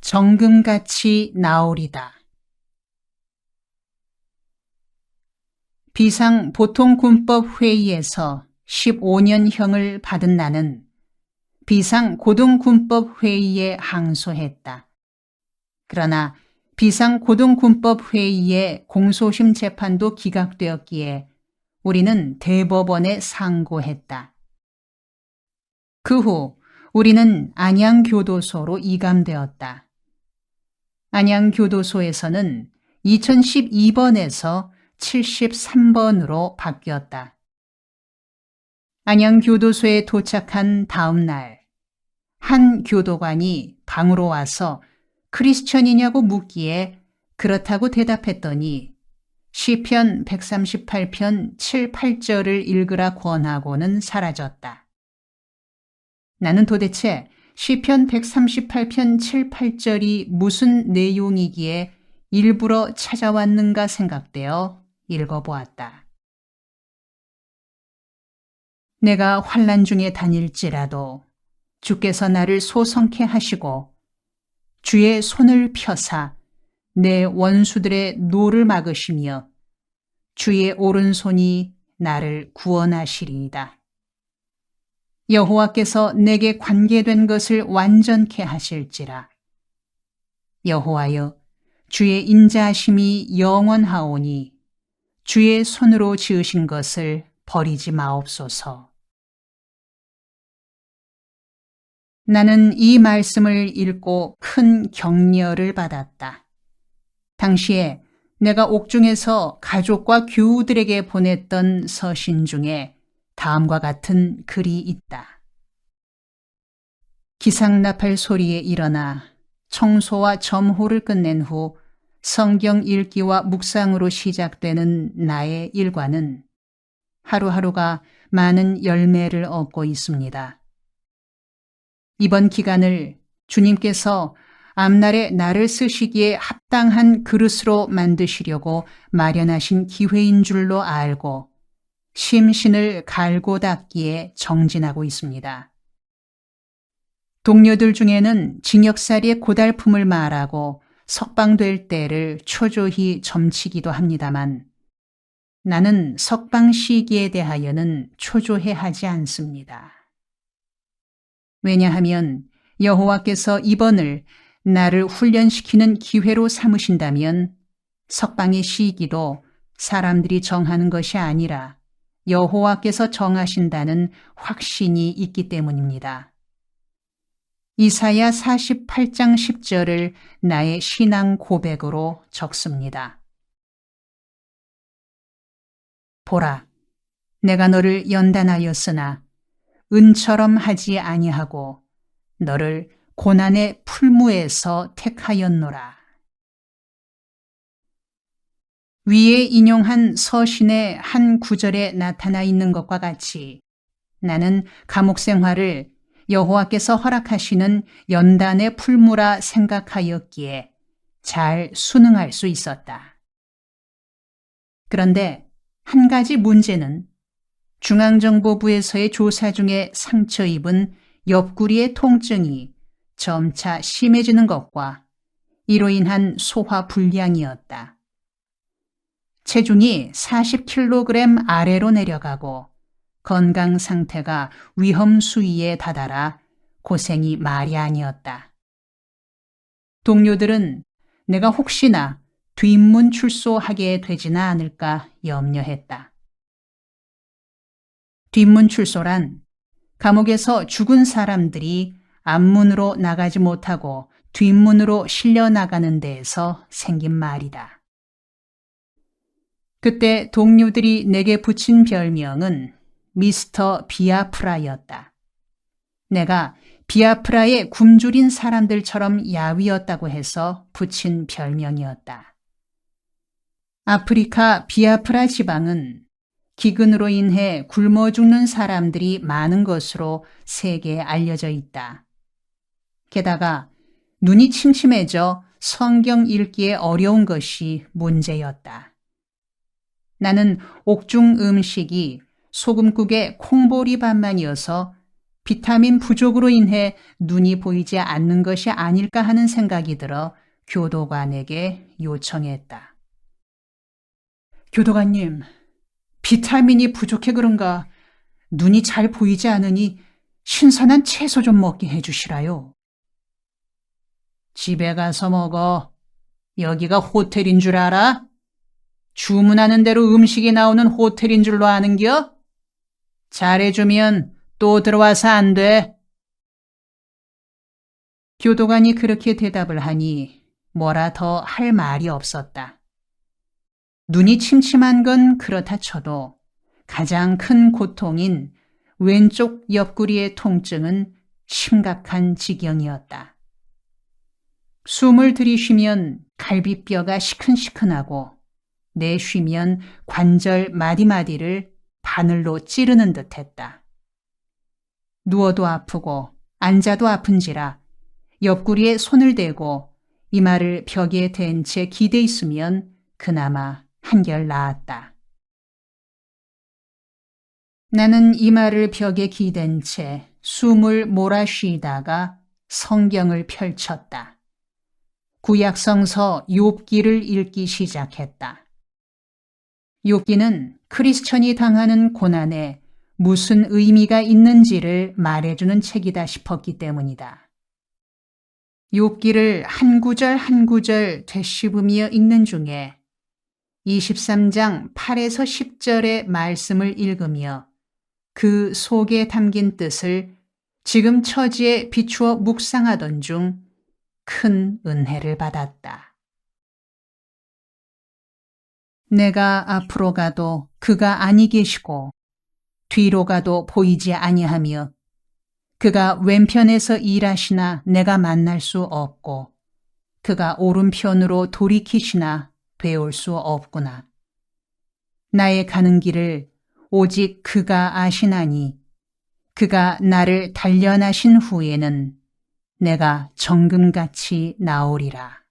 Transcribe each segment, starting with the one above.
정금같이 나오리다. 비상보통군법회의에서 15년형을 받은 나는 비상고등군법회의에 항소했다. 그러나 비상고등군법회의의 공소심 재판도 기각되었기에 우리는 대법원에 상고했다. 그 후 우리는 안양교도소로 이감되었다. 안양교도소에서는 2012번에서 73번으로 바뀌었다. 안양교도소에 도착한 다음 날, 한 교도관이 방으로 와서 크리스천이냐고 묻기에 그렇다고 대답했더니 시편 138편 7, 8절을 읽으라 권하고는 사라졌다. 나는 도대체 시편 138편 7, 8절이 무슨 내용이기에 일부러 찾아왔는가 생각되어 읽어보았다. 내가 환난 중에 다닐지라도 주께서 나를 소성케 하시고 주의 손을 펴사 내 원수들의 노를 막으시며 주의 오른손이 나를 구원하시리이다. 여호와께서 내게 관계된 것을 완전케 하실지라. 여호와여, 주의 인자하심이 영원하오니 주의 손으로 지으신 것을 버리지 마옵소서. 나는 이 말씀을 읽고 큰 격려를 받았다. 당시에 내가 옥중에서 가족과 교우들에게 보냈던 서신 중에 다음과 같은 글이 있다. 기상나팔 소리에 일어나 청소와 점호를 끝낸 후 성경 읽기와 묵상으로 시작되는 나의 일과는 하루하루가 많은 열매를 얻고 있습니다. 이번 기간을 주님께서 앞날에 나를 쓰시기에 합당한 그릇으로 만드시려고 마련하신 기회인 줄로 알고 심신을 갈고 닦기에 정진하고 있습니다. 동료들 중에는 징역살이의 고달픔을 말하고 석방될 때를 초조히 점치기도 합니다만 나는 석방 시기에 대하여는 초조해하지 않습니다. 왜냐하면 여호와께서 이번을 나를 훈련시키는 기회로 삼으신다면 석방의 시기도 사람들이 정하는 것이 아니라 여호와께서 정하신다는 확신이 있기 때문입니다. 이사야 48장 10절을 나의 신앙 고백으로 적습니다. 보라, 내가 너를 연단하였으나 은처럼 하지 아니하고 너를 고난의 풀무에서 택하였노라. 위에 인용한 서신의 한 구절에 나타나 있는 것과 같이 나는 감옥 생활을 여호와께서 허락하시는 연단의 풀무라 생각하였기에 잘 순응할 수 있었다. 그런데 한 가지 문제는 중앙정보부에서의 조사 중에 상처 입은 옆구리의 통증이 점차 심해지는 것과 이로 인한 소화 불량이었다. 체중이 40kg 아래로 내려가고 건강 상태가 위험 수위에 다다라 고생이 말이 아니었다. 동료들은 내가 혹시나 뒷문 출소하게 되지는 않을까 염려했다. 뒷문 출소란 감옥에서 죽은 사람들이 앞문으로 나가지 못하고 뒷문으로 실려 나가는 데에서 생긴 말이다. 그때 동료들이 내게 붙인 별명은 미스터 비아프라였다. 내가 비아프라의 굶주린 사람들처럼 야위었다고 해서 붙인 별명이었다. 아프리카 비아프라 지방은 기근으로 인해 굶어 죽는 사람들이 많은 것으로 세계에 알려져 있다. 게다가 눈이 침침해져 성경 읽기에 어려운 것이 문제였다. 나는 옥중 음식이 소금국에 콩보리밥만이어서 비타민 부족으로 인해 눈이 보이지 않는 것이 아닐까 하는 생각이 들어 교도관에게 요청했다. 교도관님, 비타민이 부족해 그런가 눈이 잘 보이지 않으니 신선한 채소 좀 먹게 해주시라요. 집에 가서 먹어. 여기가 호텔인 줄 알아? 주문하는 대로 음식이 나오는 호텔인 줄로 아는겨? 잘해주면 또 들어와서 안 돼. 교도관이 그렇게 대답을 하니 뭐라 더 할 말이 없었다. 눈이 침침한 건 그렇다 쳐도 가장 큰 고통인 왼쪽 옆구리의 통증은 심각한 지경이었다. 숨을 들이쉬면 갈비뼈가 시큰시큰하고 내쉬면 관절 마디마디를 바늘로 찌르는 듯했다. 누워도 아프고 앉아도 아픈지라 옆구리에 손을 대고 이마를 벽에 댄 채 기대 있으면 그나마 한결 나았다. 나는 이마를 벽에 기댄 채 숨을 몰아쉬다가 성경을 펼쳤다. 구약성서 욥기를 읽기 시작했다. 욥기는 크리스천이 당하는 고난에 무슨 의미가 있는지를 말해주는 책이다 싶었기 때문이다. 욥기를 한 구절 한 구절 되씹으며 읽는 중에 23장 8에서 10절의 말씀을 읽으며 그 속에 담긴 뜻을 지금 처지에 비추어 묵상하던 중 큰 은혜를 받았다. 내가 앞으로 가도 그가 아니 계시고 뒤로 가도 보이지 아니하며 그가 왼편에서 일하시나 내가 만날 수 없고 그가 오른편으로 돌이키시나 배울 수 없구나. 나의 가는 길을 오직 그가 아시나니 그가 나를 단련하신 후에는 내가 정금같이 나오리라.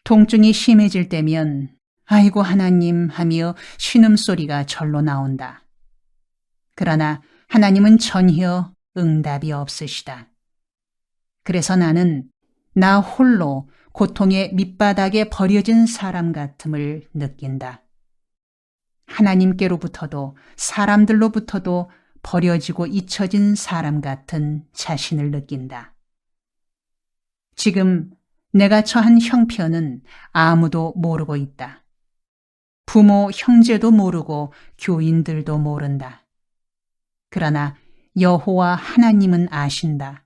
통증이 심해질 때면 아이고 하나님 하며 신음소리가 절로 나온다. 그러나 하나님은 전혀 응답이 없으시다. 그래서 나는 나 홀로 고통의 밑바닥에 버려진 사람 같음을 느낀다. 하나님께로부터도 사람들로부터도 버려지고 잊혀진 사람 같은 자신을 느낀다. 지금 내가 처한 형편은 아무도 모르고 있다. 부모, 형제도 모르고 교인들도 모른다. 그러나 여호와 하나님은 아신다.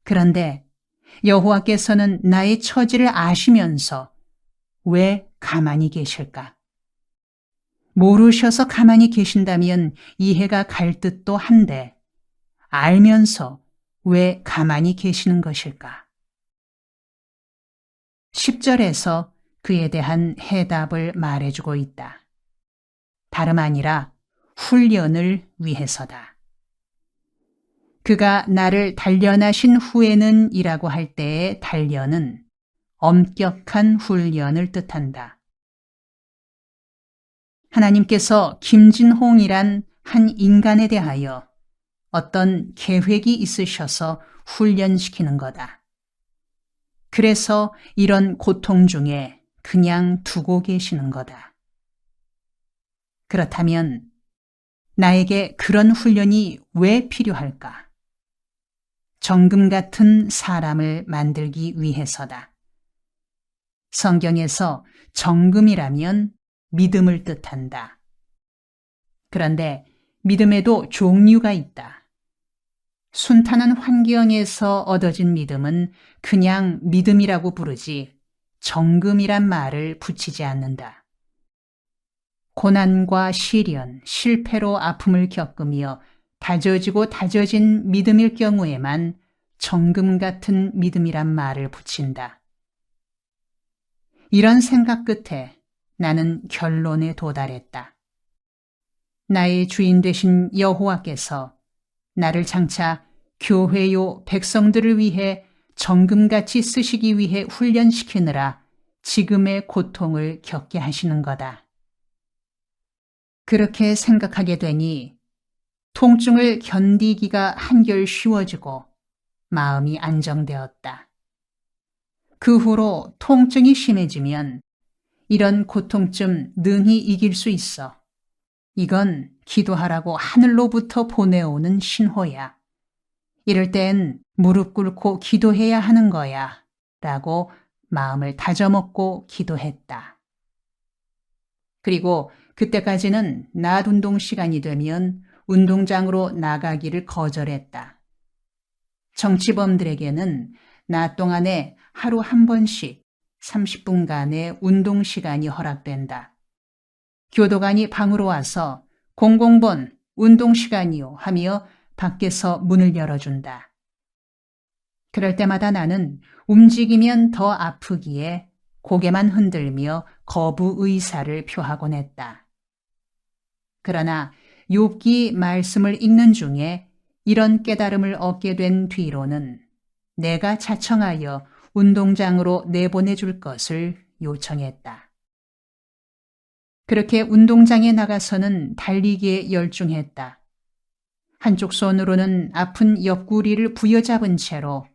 그런데 여호와께서는 나의 처지를 아시면서 왜 가만히 계실까? 모르셔서 가만히 계신다면 이해가 갈 듯도 한데 알면서 왜 가만히 계시는 것일까? 10절에서 그에 대한 해답을 말해주고 있다. 다름 아니라 훈련을 위해서다. 그가 나를 단련하신 후에는 이라고 할 때의 단련은 엄격한 훈련을 뜻한다. 하나님께서 김진홍이란 한 인간에 대하여 어떤 계획이 있으셔서 훈련시키는 거다. 그래서 이런 고통 중에 그냥 두고 계시는 거다. 그렇다면 나에게 그런 훈련이 왜 필요할까? 정금 같은 사람을 만들기 위해서다. 성경에서 정금이라면 믿음을 뜻한다. 그런데 믿음에도 종류가 있다. 순탄한 환경에서 얻어진 믿음은 그냥 믿음이라고 부르지 정금이란 말을 붙이지 않는다. 고난과 시련, 실패로 아픔을 겪으며 다져지고 다져진 믿음일 경우에만 정금 같은 믿음이란 말을 붙인다. 이런 생각 끝에 나는 결론에 도달했다. 나의 주인 되신 여호와께서 나를 장차 교회요 백성들을 위해 정금같이 쓰시기 위해 훈련시키느라 지금의 고통을 겪게 하시는 거다. 그렇게 생각하게 되니 통증을 견디기가 한결 쉬워지고 마음이 안정되었다. 그 후로 통증이 심해지면 이런 고통쯤 능히 이길 수 있어. 이건 기도하라고 하늘로부터 보내오는 신호야. 이럴 땐 무릎 꿇고 기도해야 하는 거야. 라고 마음을 다져먹고 기도했다. 그리고 그때까지는 낮 운동 시간이 되면 운동장으로 나가기를 거절했다. 정치범들에게는 낮 동안에 하루 한 번씩 30분간의 운동 시간이 허락된다. 교도관이 방으로 와서 공공본 운동 시간이요 하며 밖에서 문을 열어준다. 그럴 때마다 나는 움직이면 더 아프기에 고개만 흔들며 거부 의사를 표하곤 했다. 그러나 욥기 말씀을 읽는 중에 이런 깨달음을 얻게 된 뒤로는 내가 자청하여 운동장으로 내보내줄 것을 요청했다. 그렇게 운동장에 나가서는 달리기에 열중했다. 한쪽 손으로는 아픈 옆구리를 부여잡은 채로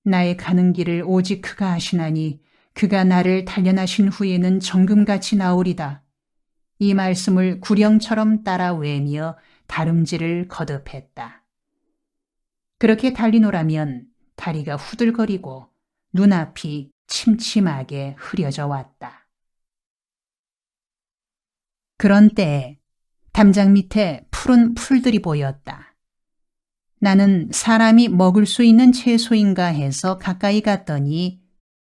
나의 가는 길을 오직 그가 하시나니 그가 나를 단련하신 후에는 정금같이 나오리다. 이 말씀을 구령처럼 따라 외며 다름질을 거듭했다. 그렇게 달리노라면 다리가 후들거리고 눈앞이 침침하게 흐려져 왔다. 그런 때에 담장 밑에 푸른 풀들이 보였다. 나는 사람이 먹을 수 있는 채소인가 해서 가까이 갔더니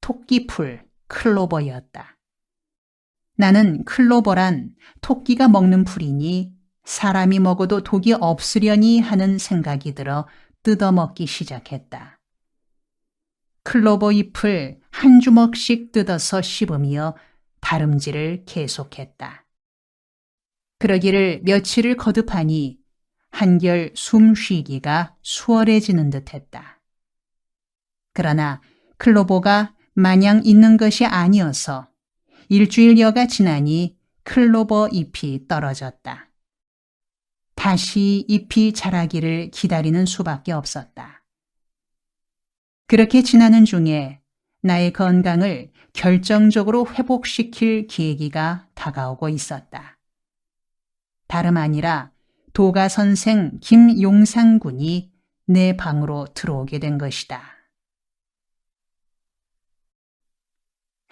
토끼풀, 클로버였다. 나는 클로버란 토끼가 먹는 풀이니 사람이 먹어도 독이 없으려니 하는 생각이 들어 뜯어먹기 시작했다. 클로버 잎을 한 주먹씩 뜯어서 씹으며 다름질을 계속했다. 그러기를 며칠을 거듭하니 한결 숨 쉬기가 수월해지는 듯했다. 그러나 클로버가 마냥 있는 것이 아니어서 일주일여가 지나니 클로버 잎이 떨어졌다. 다시 잎이 자라기를 기다리는 수밖에 없었다. 그렇게 지나는 중에 나의 건강을 결정적으로 회복시킬 계기가 다가오고 있었다. 다름 아니라 도가 선생 김용상 군이 내 방으로 들어오게 된 것이다.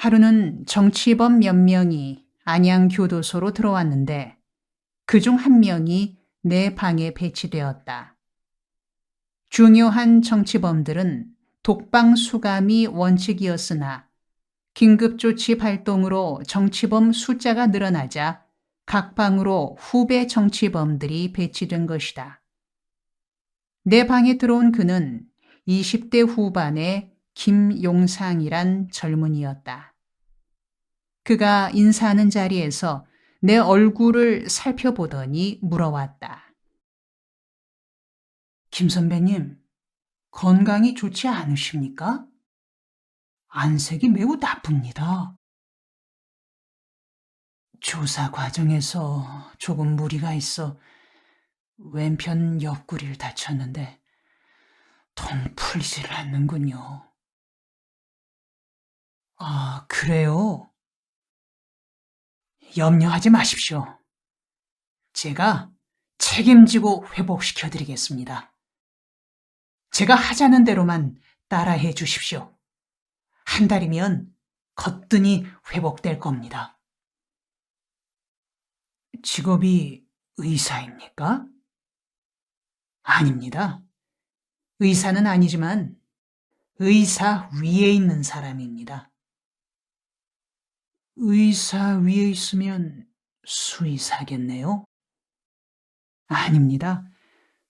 하루는 정치범 몇 명이 안양교도소로 들어왔는데 그중 한 명이 내 방에 배치되었다. 중요한 정치범들은 독방 수감이 원칙이었으나 긴급조치 발동으로 정치범 숫자가 늘어나자 각 방으로 후배 정치범들이 배치된 것이다. 내 방에 들어온 그는 20대 후반의 김용상이란 젊은이였다. 그가 인사하는 자리에서 내 얼굴을 살펴보더니 물어왔다. 김 선배님, 건강이 좋지 않으십니까? 안색이 매우 나쁩니다. 조사 과정에서 조금 무리가 있어 왼편 옆구리를 다쳤는데 통 풀리질 않는군요. 아, 그래요? 염려하지 마십시오. 제가 책임지고 회복시켜드리겠습니다. 제가 하자는 대로만 따라해 주십시오. 한 달이면 거뜬히 회복될 겁니다. 직업이 의사입니까? 아닙니다. 의사는 아니지만 의사 위에 있는 사람입니다. 의사 위에 있으면 수의사겠네요? 아닙니다.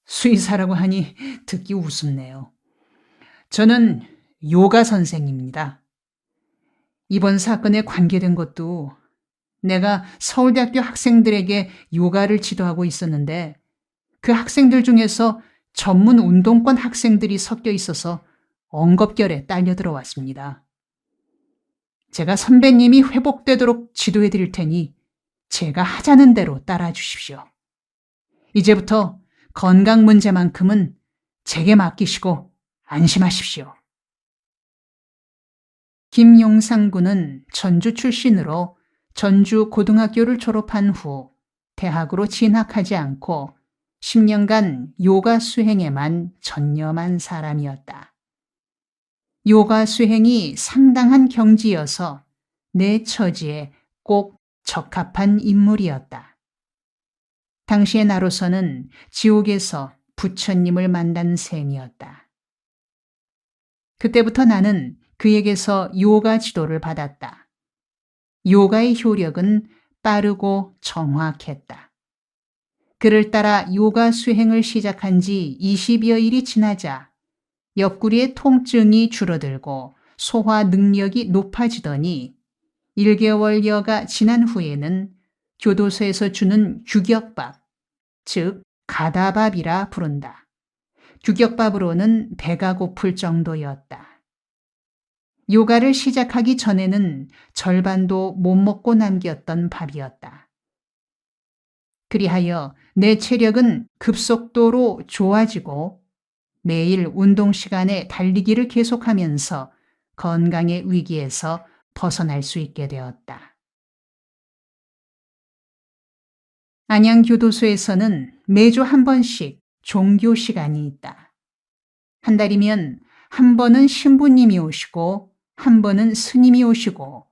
수의사라고 하니 듣기 우습네요. 저는 요가 선생입니다. 이번 사건에 관계된 것도 내가 서울대학교 학생들에게 요가를 지도하고 있었는데 그 학생들 중에서 전문 운동권 학생들이 섞여 있어서 엉겁결에 딸려 들어왔습니다. 제가 선배님이 회복되도록 지도해 드릴 테니 제가 하자는 대로 따라 주십시오. 이제부터 건강 문제만큼은 제게 맡기시고 안심하십시오. 김용상 군은 전주 출신으로 전주 고등학교를 졸업한 후 대학으로 진학하지 않고 10년간 요가 수행에만 전념한 사람이었다. 요가 수행이 상당한 경지여서 내 처지에 꼭 적합한 인물이었다. 당시의 나로서는 지옥에서 부처님을 만난 셈이었다. 그때부터 나는 그에게서 요가 지도를 받았다. 요가의 효력은 빠르고 정확했다. 그를 따라 요가 수행을 시작한 지 20여일이 지나자 옆구리의 통증이 줄어들고 소화 능력이 높아지더니 1개월여가 지난 후에는 교도소에서 주는 규격밥, 즉 가다밥이라 부른다. 규격밥으로는 배가 고플 정도였다. 요가를 시작하기 전에는 절반도 못 먹고 남겼던 밥이었다. 그리하여 내 체력은 급속도로 좋아지고 매일 운동 시간에 달리기를 계속하면서 건강의 위기에서 벗어날 수 있게 되었다. 안양교도소에서는 매주 한 번씩 종교 시간이 있다. 한 달이면 한 번은 신부님이 오시고 한 번은 스님이 오시고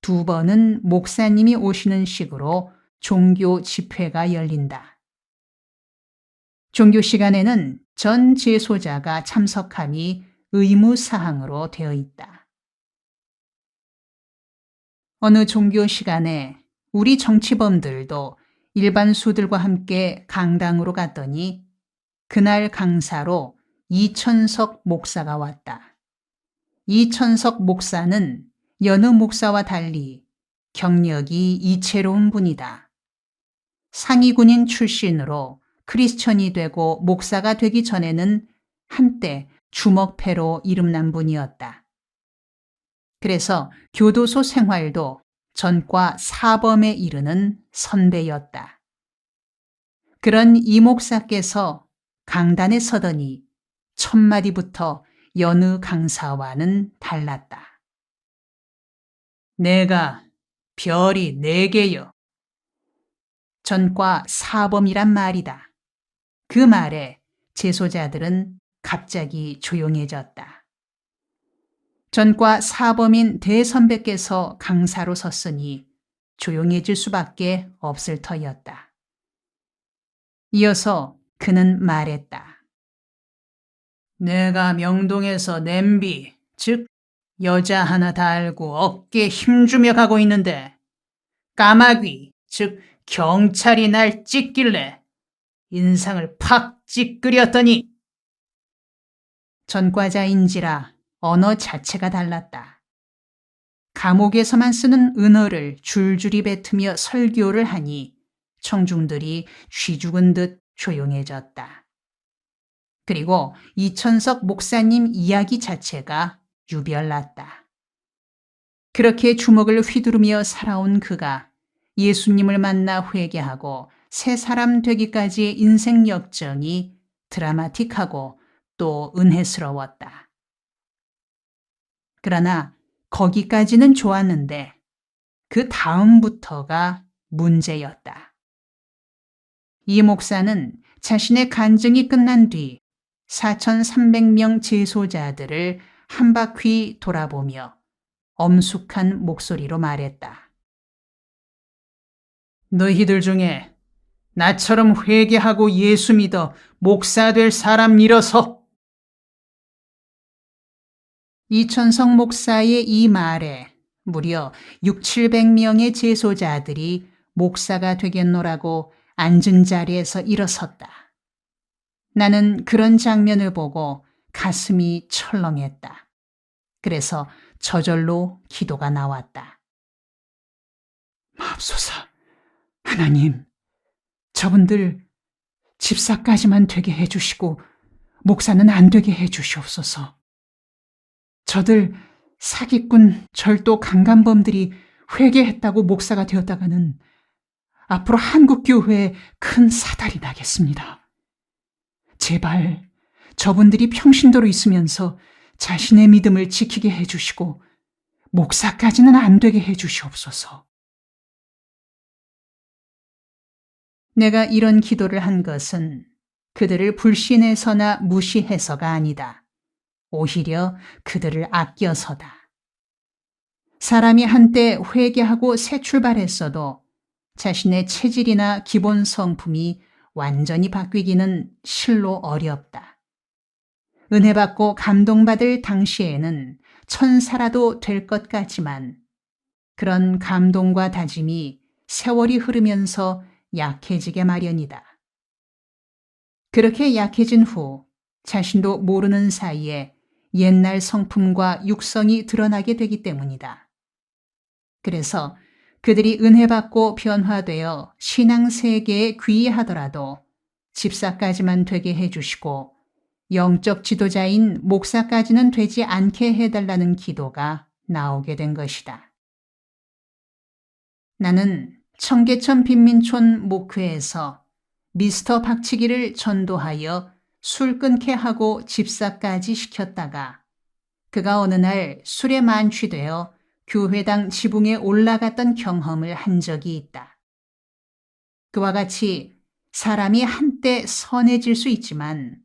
두 번은 목사님이 오시는 식으로 종교 집회가 열린다. 종교 시간에는 전 재소자가 참석함이 의무사항으로 되어 있다. 어느 종교 시간에 우리 정치범들도 일반 수들과 함께 강당으로 갔더니 그날 강사로 이천석 목사가 왔다. 이천석 목사는 여느 목사와 달리 경력이 이채로운 분이다. 상위군인 출신으로 크리스천이 되고 목사가 되기 전에는 한때 주먹패로 이름난 분이었다. 그래서 교도소 생활도 전과 사범에 이르는 선배였다. 그런 이 목사께서 강단에 서더니 첫마디부터 여느 강사와는 달랐다. 내가 별이 4개여. 전과 사범이란 말이다. 그 말에 재소자들은 갑자기 조용해졌다. 전과 사범인 대선배께서 강사로 섰으니 조용해질 수밖에 없을 터였다. 이어서 그는 말했다. 내가 명동에서 냄비, 즉 여자 하나 달고 어깨에 힘주며 가고 있는데 까마귀, 즉 경찰이 날 찢길래 인상을 팍 찌끄렸더니 전과자인지라 언어 자체가 달랐다. 감옥에서만 쓰는 은어를 줄줄이 뱉으며 설교를 하니 청중들이 쥐 죽은 듯 조용해졌다. 그리고 이천석 목사님 이야기 자체가 유별났다. 그렇게 주먹을 휘두르며 살아온 그가 예수님을 만나 회개하고 새 사람 되기까지의 인생 역정이 드라마틱하고 또 은혜스러웠다. 그러나 거기까지는 좋았는데 그 다음부터가 문제였다. 이 목사는 자신의 간증이 끝난 뒤 4,300명 재소자들을 한 바퀴 돌아보며 엄숙한 목소리로 말했다. 너희들 중에 나처럼 회개하고 예수 믿어 목사 될 사람 일어서. 이천석 목사의 이 말에 무려 600~700명의 재소자들이 목사가 되겠노라고 앉은 자리에서 일어섰다. 나는 그런 장면을 보고 가슴이 철렁했다. 그래서 저절로 기도가 나왔다. 맙소사, 하나님, 저분들 집사까지만 되게 해주시고 목사는 안 되게 해주시옵소서. 저들 사기꾼 절도 강간범들이 회개했다고 목사가 되었다가는 앞으로 한국교회에 큰 사달이 나겠습니다. 제발 저분들이 평신도로 있으면서 자신의 믿음을 지키게 해주시고 목사까지는 안 되게 해주시옵소서. 내가 이런 기도를 한 것은 그들을 불신해서나 무시해서가 아니다. 오히려 그들을 아껴서다. 사람이 한때 회개하고 새 출발했어도 자신의 체질이나 기본 성품이 완전히 바뀌기는 실로 어렵다. 은혜 받고 감동받을 당시에는 천사라도 될 것 같지만 그런 감동과 다짐이 세월이 흐르면서 약해지게 마련이다. 그렇게 약해진 후 자신도 모르는 사이에 옛날 성품과 육성이 드러나게 되기 때문이다. 그래서 그들이 은혜 받고 변화되어 신앙 세계에 귀의하더라도 집사까지만 되게 해주시고 영적 지도자인 목사까지는 되지 않게 해달라는 기도가 나오게 된 것이다. 나는 청계천 빈민촌 목회에서 미스터 박치기를 전도하여 술 끊게 하고 집사까지 시켰다가 그가 어느 날 술에 만취되어 교회당 지붕에 올라갔던 경험을 한 적이 있다. 그와 같이 사람이 한때 선해질 수 있지만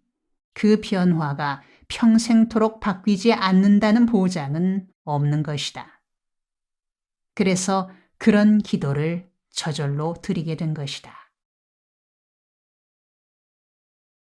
그 변화가 평생토록 바뀌지 않는다는 보장은 없는 것이다. 그래서 그런 기도를 저절로 드리게 된 것이다.